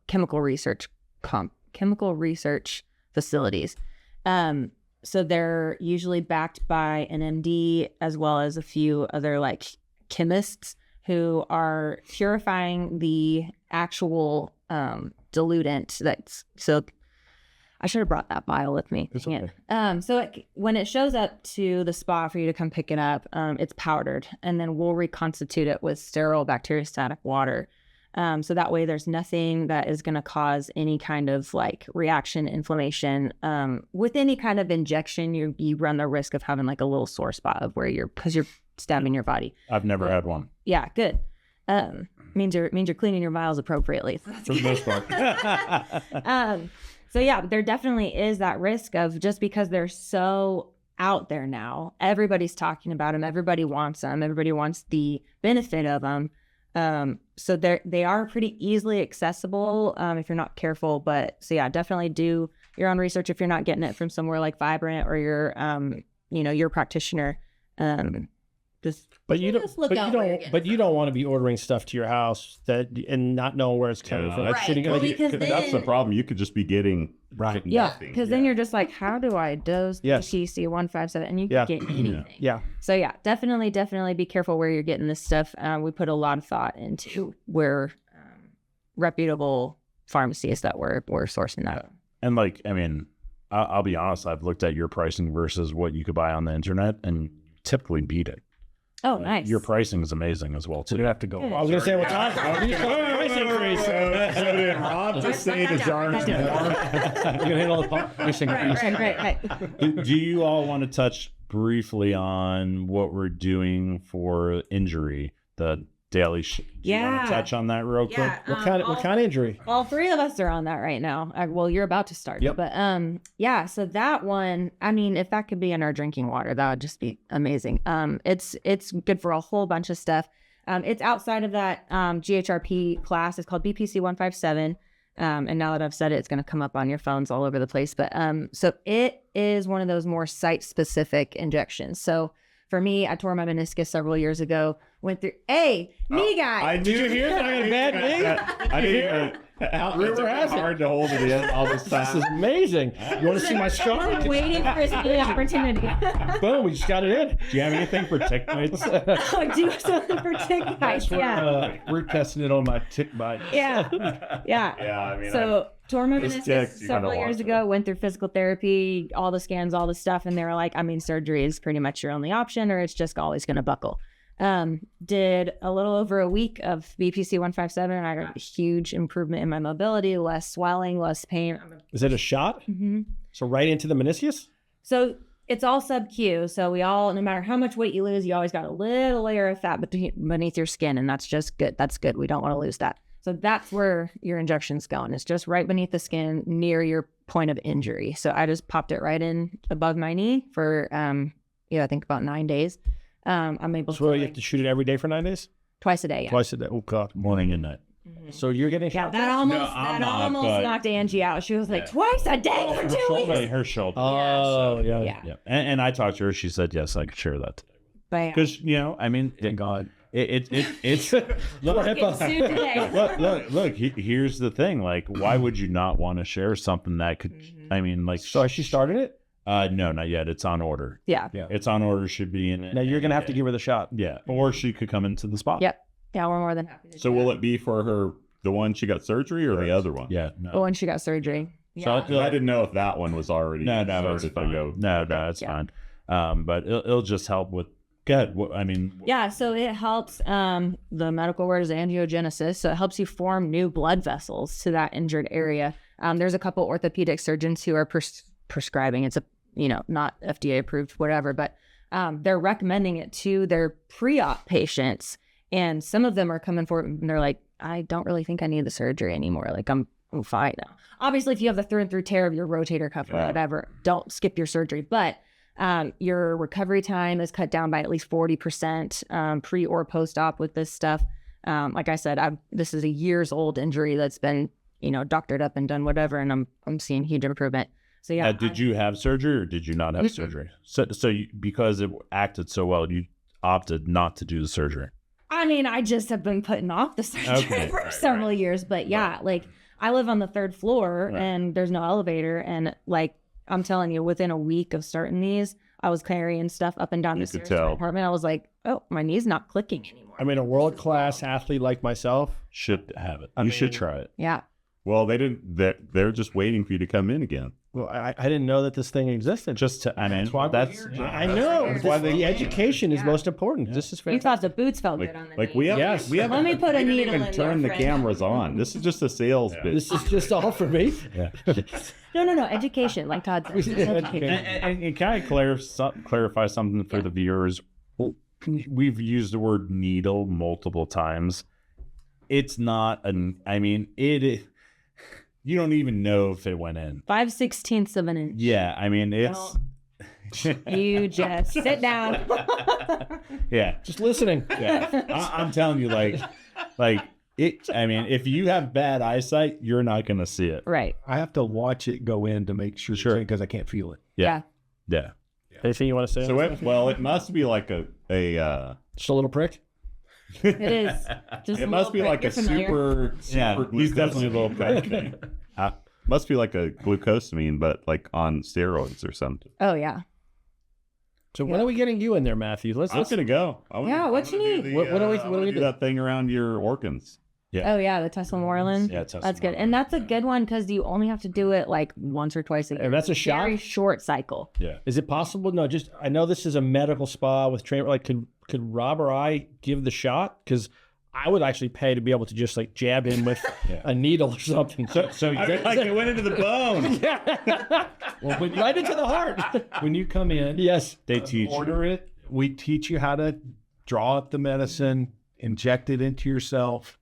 chemical research facilities. So they're usually backed by an MD as well as a few other like chemists who are purifying the actual diluent. So I should have brought that vial with me. It's Dang okay. it. So when it shows up to the spa for you to come pick it up, it's powdered, and then we'll reconstitute it with sterile bacteriostatic water. So that way there's nothing that is going to cause any kind of like reaction, inflammation. With any kind of injection, you run the risk of having like a little sore spot of because you're stabbing your body. I've never had one. Yeah, good. Means you're cleaning your vials appropriately. For the most part. So yeah, there definitely is that risk of just because they're so out there now, everybody's talking about them, everybody wants them, everybody wants the benefit of them. So they are pretty easily accessible if you're not careful. But so yeah, definitely do your own research if you're not getting it from somewhere like Vibrant or your practitioner. But you don't. Just look out where you're getting But you don't want to be ordering stuff to your house and not knowing where it's coming from. that's Right. Shitting- Well, like, because That's the then- problem. You could just be getting Yeah, nothing. because then you're just like, how do I dose Yes. TC 157? And you Yeah. can get anything. yeah. So yeah, definitely be careful where you're getting this stuff. We put a lot of thought into where reputable pharmacies that we're sourcing that. And like, I mean, I'll be honest, I've looked at your pricing versus what you could buy on the internet and typically beat it. Oh, nice. Your pricing is amazing as well, We're too. gonna have to go. Good. I was gonna say what time? Price increase. Rob just saying his arms You're gonna hit all the price increase. Right. Do you all want to touch briefly on what we're doing for injury, the daily do you want Yeah. to touch on that real quick? Yeah. What kind of injury? All 3 of us are on that right now. Well, you're about to start. Yep. But yeah. So that one, I mean, if that could be in our drinking water, that would just be amazing. It's good for a whole bunch of stuff. It's outside of that GHRP class. It's called BPC 157. And now that I've said it, it's going to come up on your phones all over the place. But so it is one of those more site-specific injections. So for me, I tore my meniscus several years ago. Went through knee guy. Did you hear that? I had a bad knee. I didn't. Rumor has it. Hard to hold it in all this This is time. amazing. You want to see my scar? Waiting for his opportunity. Boom, we just got it in. Do you have anything for tick bites? Oh, do something for tick bites. Yeah. We're testing it on my tick bite. Yeah. Yeah, I mean, So tore my Those meniscus ticks, you several gotta years watch ago, went through physical therapy, all the scans, all the stuff. And they were like, I mean, surgery is pretty much your only option or it's just always going to buckle. Did a little over a week of BPC 157, and I got a huge improvement in my mobility, less swelling, less pain. Is it a shot? Mm-hmm. So right into the meniscus? So it's all sub-Q. So we all, no matter how much weight you lose, you always got a little layer of fat beneath your skin, and that's just good. That's good. We don't want to lose that. So that's where your injection's going. It's just right beneath the skin near your point of injury. So I just popped it right in above my knee for, I think about 9 days. I'm able So to. you have to shoot it every day for 9 days? Twice a day. Yeah. Twice a day. Oh, God. Morning and night. Mm-hmm. So you're getting Yeah, shot? that almost but- knocked Angie out. She was like, twice a day for 2 weeks. Her shoulder. Oh, yeah. Yeah. And I talked to her. She said, yes, I could share that. But Because, I mean, thank God. It's Little getting HIPAA. sued today. look, here's the thing. Like, why would you not want to share something that could, I mean, like. So has she started it? No, not yet. It's on order. Yeah. It's on order. Should be in it. Now you're going to have to give her the shot. Yeah. Or she could come into the spot. Yep. Yeah, we're more than happy to So do will that. it be for her, the one she got surgery or the other one? Yeah. No. Oh, when she got surgery. So Yeah. I didn't know if that one was already. No, it's started to fine. go. No, it's Yeah. fine. But it'll just help with. Good. I mean. Yeah, so it helps, the medical word is angiogenesis, so it helps you form new blood vessels to that injured area. There's a couple orthopedic surgeons who are prescribing, it's not FDA approved, whatever, but they're recommending it to their pre-op patients, and some of them are coming forward and they're like, I don't really think I need the surgery anymore. Like, I'm fine now. Obviously, if you have the through and through tear of your rotator cuff or whatever, don't skip your surgery, but your recovery time is cut down by at least 40% pre or post-op with this stuff. Like I said, this is a years old injury that's been, doctored up and done whatever, and I'm seeing huge improvement. So yeah. Did you have surgery or did you not have surgery? So because it acted so well, you opted not to do the surgery. I mean, I just have been putting off the surgery for several years, but yeah, like I live on the 3rd floor and there's no elevator, and like I'm telling you, within a week of starting these, I was carrying stuff up and down the stairs to my apartment. I was like, oh, my knee's not clicking anymore. I mean, a world-class athlete like myself. Should have it. You should try it. Yeah. Well, they didn't. They're just waiting for you to come in again. Well, I didn't know that this thing existed. I mean, that's I know. That's why the education is most important. This is You fantastic. thought the boots felt good on the Like knee. we have. Yes. We have. Let me put a didn't needle even in turn there, the friend. cameras on. This is just a sales pitch. This is just all for me. No, education, like Todd said. It's education. and can I clarify something for the viewers? We've used the word needle multiple times. It's not it. You don't even know if it went in. 5/16 of an inch. Yeah, I mean it's. You just sit down. Yeah, Just listening. yeah. I'm telling you, like it. I mean, if you have bad eyesight, you're not gonna see it. Right. I have to watch it go in to make sure because I can't feel it. Yeah. Yeah. Anything you want to say? So it must be like a Just a little prick. It is. Just it must be like a super Yeah, he's definitely a little bad thing. Must be like a glucosamine, but like on steroids or something. Oh, yeah. So when are we getting you in there, Matthew? I'm gonna go. Yeah, what you need? What do we do? That thing around your organs. Oh, yeah, the Tesla Moreland. Yeah, Tesla That's good. Moreland. And that's a good one because you only have to do it like once or twice a year. And that's a shot? Very short cycle. Yeah. Is it possible? No, just I know this is a medical spa with trainer. Like, could Rob or I give the shot? Because I would actually pay to be able to just like jab in with a needle or something. So Like it went into the bone. well, right into the heart. When you come in, Yes. They teach you. order it. We teach you how to draw up the medicine, inject it into yourself.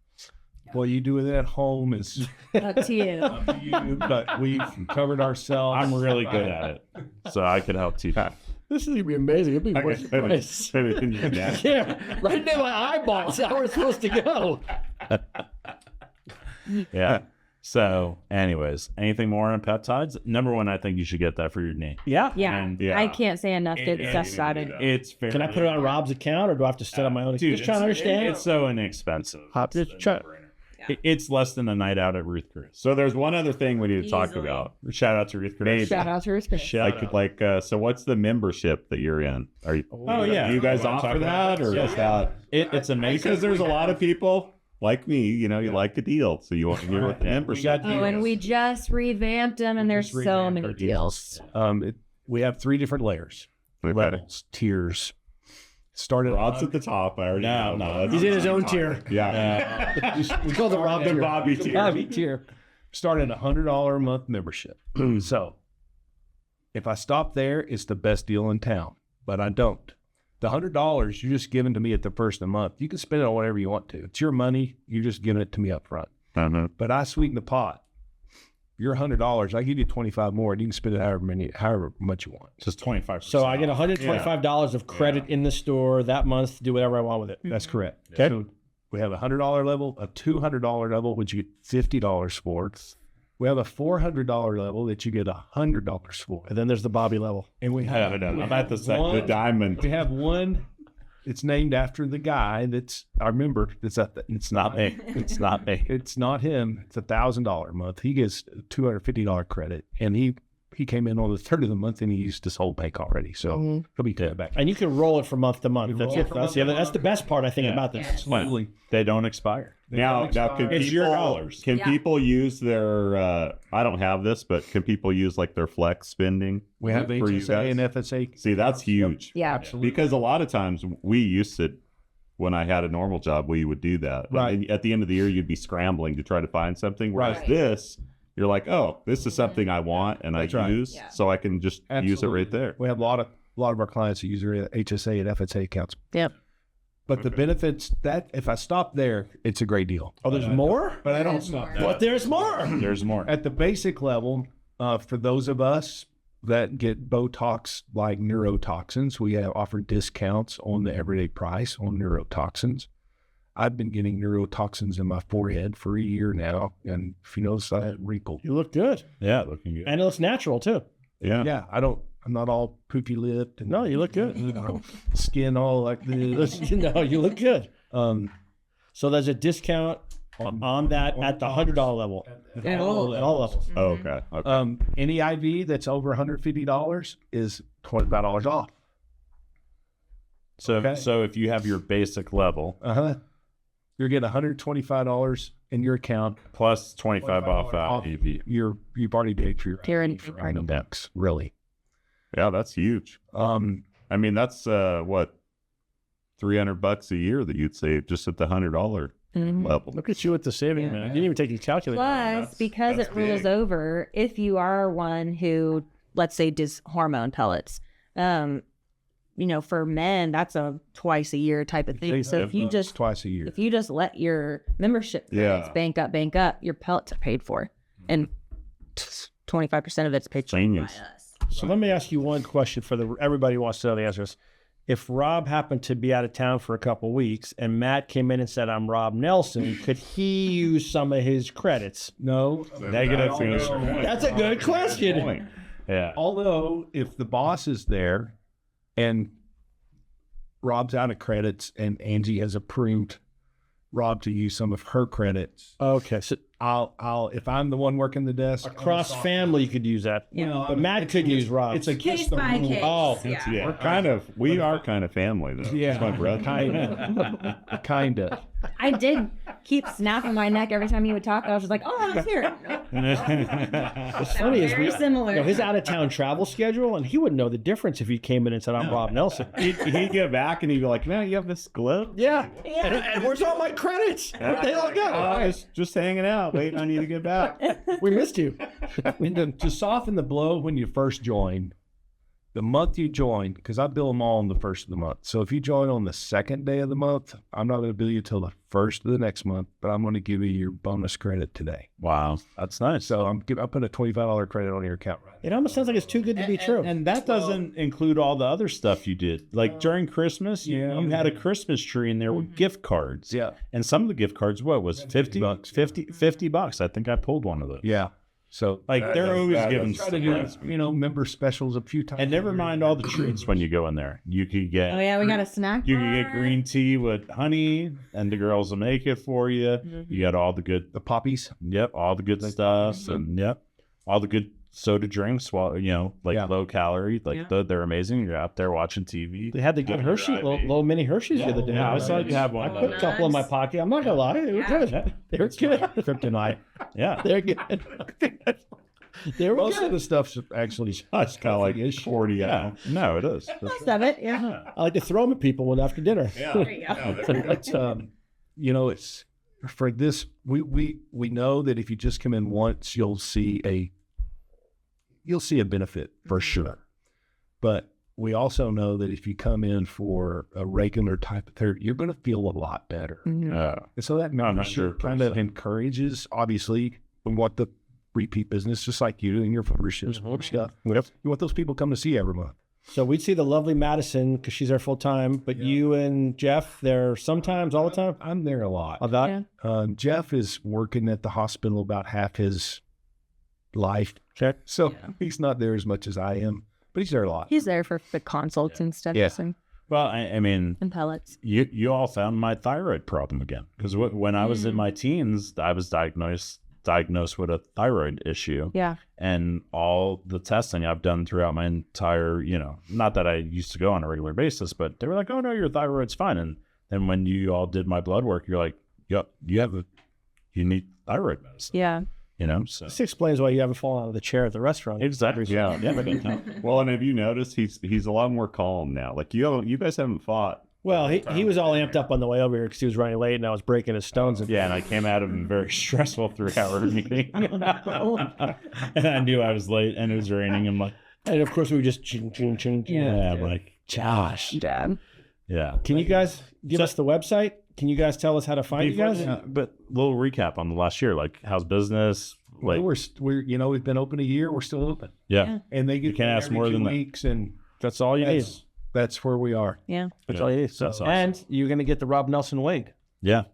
What you do with it at home is Up to you. up to you, but we've covered ourselves. I'm really good at it, so I could help teach. This is gonna be amazing. It'll be worth the price. Yeah, right into my eyeballs. How we're supposed to go. Yeah. So, anyways, anything more on peptides? Number one, I think you should get that for your knee. Yeah. Yeah. And- I can't say enough good stuff about it. It's fair. Can I put it on Rob's account, or do I have to set up my own? Dude, Just trying to understand. It's so inexpensive. Just try- It's less than a night out at Ruth Chris. So there's one other thing we need to talk Easily. about. Shout out to Ruth Chris. Shout out to respect. So what's the membership that you're in? Are you? Oh, yeah. Do you guys Wanna talk offer about that, or that? is that? It's amazing. Because there's a lot of people like me. You like the deal, so you want to with the membership. Oh, and we just revamped them, and there's so many deals. We have 3 different layers, Okay. levels, tiers. Started Rob's at the top. I already know. No. He's in his own tier. Yeah. We call the Rob tier. Bobby tier. Bobby tier. started $100 a month membership. So if I stop there, it's the best deal in town, but I don't. The $100 you're just giving to me at the first of the month. You can spend it on whatever you want to. It's your money. You're just giving it to me up front. But I sweeten the pot. You're $100. I give you 25 more, and you can spend it however much you want. Just 25%. So I get $125 of credit in the store that month to do whatever I want with it. That's correct. Okay. So we have a $100 level, a $200 level, which you get $50 for. We have a $400 level that you get $100 for. And then there's the Bobby level. And we have I'm at the second. The diamond. we have one. It's named after the guy that's our member. That's at the, it's not me. It's not me. It's not him. It's $1,000 a month. He gets $250 credit, and he came in on the third of the month, and he used his whole bank already. So he'll be coming back. And you can roll it from month to month. That's roll it. it from That's the best part, I think, about this. Absolutely. They don't expire. Now can It's your people, dollars. can people use their, I don't have this, but can people use like their flex spending? We have for you HSA guys? and FSA. See, that's huge. Yeah. Absolutely. Because a lot of times we used to, when I had a normal job, we would do that. Right. And at the end of the year, you'd be scrambling to try to find something. Whereas Right. this, you're like, oh, this is something I want and That's I right. use, so I can just use it right there. We have a lot of our clients that use their HSA and FSA accounts. Yep. But the benefits that if I stop there, it's a great deal. Oh, there's more? But I don't stop there. But there's more. There's more. At the basic level, for those of us that get Botox like neurotoxins, we have offered discounts on the everyday price on neurotoxins. I've been getting neurotoxins in my forehead for a year now, and if you notice, I have wrinkle. You look good. Yeah, looking good. And it looks natural, too. Yeah. Yeah, I'm not all poofy lipped and No, you look good. skin all like this. No, you look good. Um, So there's a discount on that at the $100 level. And all- At all levels. Oh, okay. Okay. any IV that's over $150 is $25 off. So, Okay. so if you have your basic level You're getting $125 in your account. plus 25 off out EV. You've already paid for your Tyranny. IV for $100, really. Yeah, that's huge. I mean, that's what, $300 a year that you'd save just at the $100 level. Look at you with the saving, man. You didn't even take your calculator. Plus, because it rolls over, if you are one who, let's say, does hormone pellets, for men, that's a twice a year type of thing. So if you just twice a year. if you just let your membership credits bank up, your pellets are paid for, and 25% of it's paid for by Genius. us. So let me ask you one question for everybody who wants to know the answers. If Rob happened to be out of town for a couple weeks and Matt came in and said, I'm Rob Nelson, could he use some of his credits? No. Negative. That's a good question. Yeah. Although, if the boss is there and Rob's out of credits and Angie has approved Rob to use some of her credits, Okay. So I'll if I'm the one working the desk, across family, you could use that. But Matt could use Rob. it's against the by rules. case. Oh, Yeah. We are kind of family though. Yeah, It's my brother. kinda. I did keep snapping my neck every time he would talk. I was just like, oh, I'm here. What's funny is Very similar. his out-of-town travel schedule, and he wouldn't know the difference if he came in and said, I'm Rob Nelson. He'd get back and he'd be like, man, you have this glove? Yeah. And where's all my credits? Where'd they all go? I was just hanging out, waiting on you to get back. We missed you. And to soften the blow when you first join, the month you join, because I bill them all on the first of the month. So if you join on the second day of the month, I'm not going to bill you till the first of the next month, but I'm going to give you your bonus credit today. Wow. That's nice. So I'm putting a $25 credit on your account right It almost sounds like it's too good to be true. And that doesn't include all the other stuff you did. Like during Christmas, you had a Christmas tree and there were gift cards. Yeah. And some of the gift cards, what was $50? $50. I think I pulled one of those. Yeah. So Like they're always giving try to do, member specials a few times. and never mind all the treats when you go in there. You could get Oh, yeah, we got a snack you could get bar. green tea with honey, and the girls will make it for you. You got all the good, the poppies. all the good stuff, and all the good soda drinks. While low calorie, they're amazing. You're out there watching TV. They had the good Hershey, little mini Hershey's the other day. Yeah, I saw you have one. I put a couple in my pocket. I'm not going to lie. They were good. They were good. Kryptonite. Yeah, They're good. There we Most go. of the stuff's actually It's kind of like 40 out. No, it is. Most of it, yeah. I like to throw them at people when after dinner. There you go. It's it's for this. We know that if you just come in once, you'll see a benefit for sure. But we also know that if you come in for a regular type of therapy, you're going to feel a lot better. Mhm. And so that membership kind of encourages. Obviously, we want the repeat business, just like you and your memberships. Stuff. Yep. You want those people come to see you every month. So we'd see the lovely Madison because she's there full time, but you and Jeff there sometimes, all the time. I'm there a lot. About Yeah. Jeff is working at the hospital about half his life. okay. So Yeah. he's not there as much as I am, but he's there a lot. He's there for the consults and stuff. Yeah. Well, I mean, And pellets. you all found my thyroid problem again because when I was in my teens, I was diagnosed with a thyroid issue. Yeah. And all the testing I've done throughout my entire, not that I used to go on a regular basis, but they were like, oh no, your thyroid's fine. And then when you all did my blood work, you're like, yep, you need thyroid medicine. Yeah. So This explains why you haven't fallen out of the chair at the restaurant. exactly. Yeah. Well, and have you noticed he's a lot more calm now? Like you guys haven't fought. Well, he was all amped up on the way over here because he was running late and I was breaking his stones. Yeah, and I came out of a very stressful 3-hour meeting. And I knew I was late and it was raining. I'm like, And of course, we were just ching, ching, ching. yeah, I'm like, Josh. Dad. Yeah. Can you guys give us the website? Can you guys tell us how to find you guys? But little recap on the last year, like how's business? Like, We're we've been open a year. We're still open, yeah. and they get You can't ask every more 2 than that. weeks, and That's all you need. that's where we are. Yeah. That's all you need. That's awesome. And you're going to get the Rob Nelson wig. Yeah.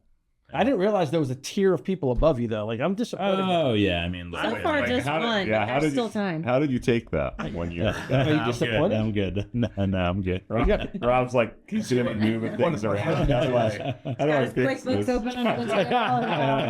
I didn't realize there was a tier of people above you, though. Like, I'm disappointed. Oh, yeah. I mean, So far, just one. Yeah, but how there's did still you, time. how did you take that when you? Are you disappointed? I'm good. No, I'm good. Rob's like he's gonna be moving things around. How do I fix this? open.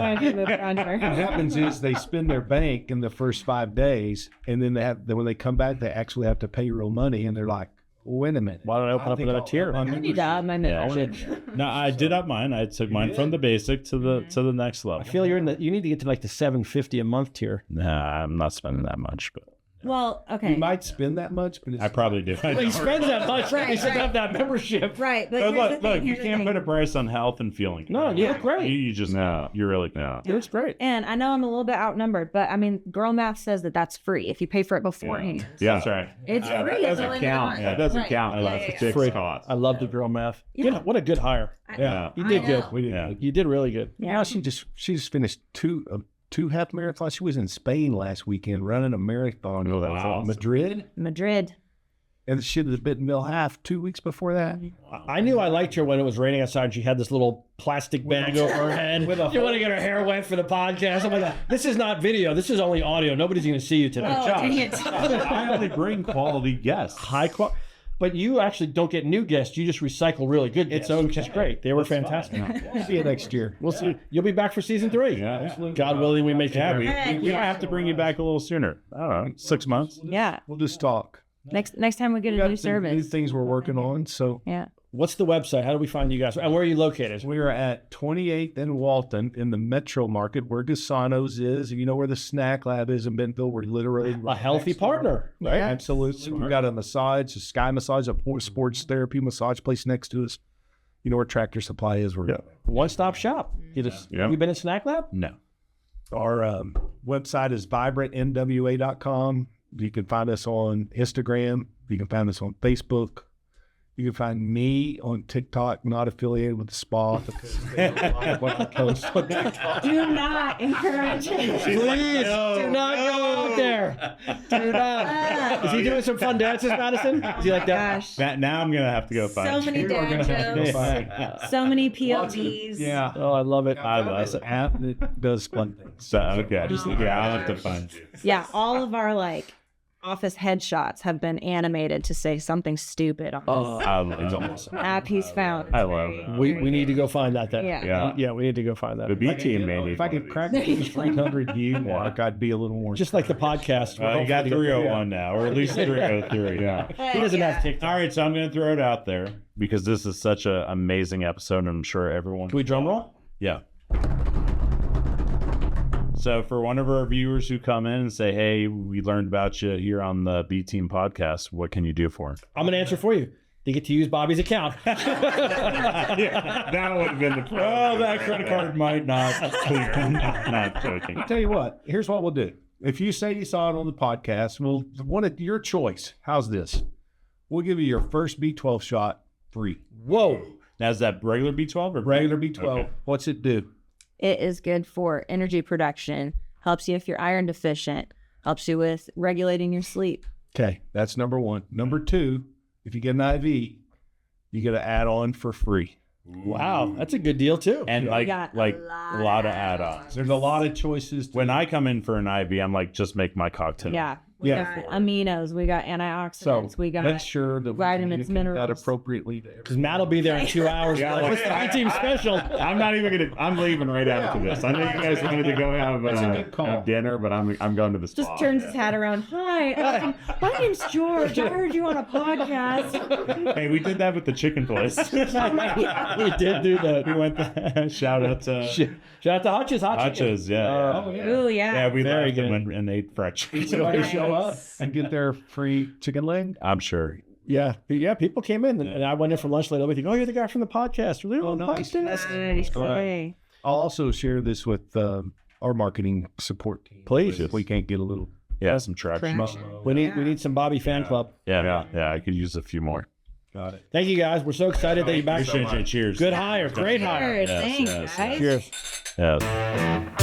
What happens is they spend their bank in the first 5 days, and then when they come back, they actually have to pay real money, and they're like, wait a minute. Why don't I open up another tier? I need to add my Yeah. membership. No, I did up mine. I took mine from the basic to the next level. I feel you need to get to like the $750 a month tier. Nah, I'm not spending that much, but Well, okay. You might spend that much, but it's I probably do. Well, he spends that much. Right, He should right. have that membership. Right, but But here's the look, thing, you here's the can't thing. put a price on health and feeling. No, you look great. You just you're really No. It looks great. And I know I'm a little bit outnumbered, but I mean, girl math says that that's free if you pay for it beforehand. Yeah. That's right. It's Yeah, free. that It's doesn't only count. $1. Yeah, it doesn't Right. count. Yeah, That's yeah, a yeah. fixed Free. cost. I love the girl math. Yeah. What a good hire. Yeah. You did I good. know. we did. Yeah. You did really good. Yeah, she just finished two half marathons. She was in Spain last weekend running a marathon. Oh, that's awesome. Madrid. And she had been mill half 2 weeks before that. I knew I liked her when it was raining outside and she had this little plastic bag over her head. You want to get her hair wet for the podcast? I'm like, this is not video. This is only audio. Nobody's going to see you today. Oh, dang it. I only bring quality guests. High quality. But you actually don't get new guests. You just recycle really good guests, which is great. They were fantastic. We'll see you next year. We'll see. You'll be back for season 3. Yeah. God willing, we make it happen. We might have to bring you back a little sooner. I don't know, 6 months. Yeah. We'll just talk. Next time we get We a got new some new service. things we're working on. So Yeah. What's the website? How do we find you guys? And where are you located? we are at 28th and Walton in the metro market where Gasano's is. You know where the snack lab is in Bentonville. We're literally A healthy partner, right? Yeah. Absolutely. We've got a massage, a Sky Massage, a sports therapy massage place next to us. You know where Tractor Supply is. We're One-stop shop. Yeah. You been in Snack Lab? No. Our website is vibrantnwa.com. You can find us on Instagram. You can find us on Facebook. You can find me on TikTok, not affiliated with the spa. Because they don't like what I post on TikTok. Do not encourage it. Please do not go out there. Do not. Is he doing some fun dances, Madison? Is he like that? Gosh. Now I'm gonna have to go find. So many You are gonna dad have to go jokes. find So many PLDs. Yeah. Oh, I love it. I love It's an app that does fun things. So, okay, I'll have to find. Yeah, all of our like office headshots have been animated to say something stupid on this It's awesome. app he's found. I love it. We need to go find that then. Yeah. Yeah. We need to go find that. The B team may need If I could crack the 300 view mark, I'd be a little more. Just like the podcast. You got 301 now, or at least 303. Yeah. He doesn't have TikTok. All right, so I'm going to throw it out there because this is such an amazing episode, and I'm sure everyone. Can we drum roll? Yeah. So for one of our viewers who come in and say, hey, we learned about you here on the B Team podcast, what can you do for them? I'm going to answer for you. They get to use Bobby's account. Yeah, that would have been the problem. Well, that credit card might not clear. Not joking. Tell you what, here's what we'll do. If you say you saw it on the podcast, we'll one of your choice. How's this? We'll give you your first B12 shot free. Whoa. Now, is that regular B12 or Regular B12. Okay. What's it do? It is good for energy production, helps you if you're iron deficient, helps you with regulating your sleep. Okay, that's number one. Number two, if you get an IV, you get an add-on for free. Wow. That's a good deal, too. And We like got a lot of add-ons. There's a lot of choices. When I come in for an IV, I'm like, just make my cocktail. Yeah. We Yeah. got aminos, we got antioxidants, So we got make sure that vitamins, we communicate that minerals. appropriately to Because Matt will be there in 2 hours. Yeah, Like, what's the B-Team special? I'm not even gonna. I'm leaving right after this. I know you guys wanted to go have dinner, but I'm going to the spa. just turns his hat around. Hi, my name's George. I heard you on a podcast. Hey, we did that with the chicken place. We did do that. We went there. Shout out to Shout out to Hutch's. Hutch's, yeah. Ooh, yeah. Yeah, we Very left good. and ate fried chicken. somebody show up and get their free chicken leg. I'm sure. Yeah. People came in, and I went in for lunch later. Oh, you're the guy from the podcast. Really? Oh, nice. Podcast? Hey. I'll also share this with our marketing support team. Please. If we can't get a little. Yeah, some traction. We need some Bobby fan club. Yeah. I could use a few more. Got it. Thank you, guys. We're so excited that you're back. Appreciate you. Cheers. Good hire. Great hire. Cheers. Thanks, yes, guys. Cheers. Yeah.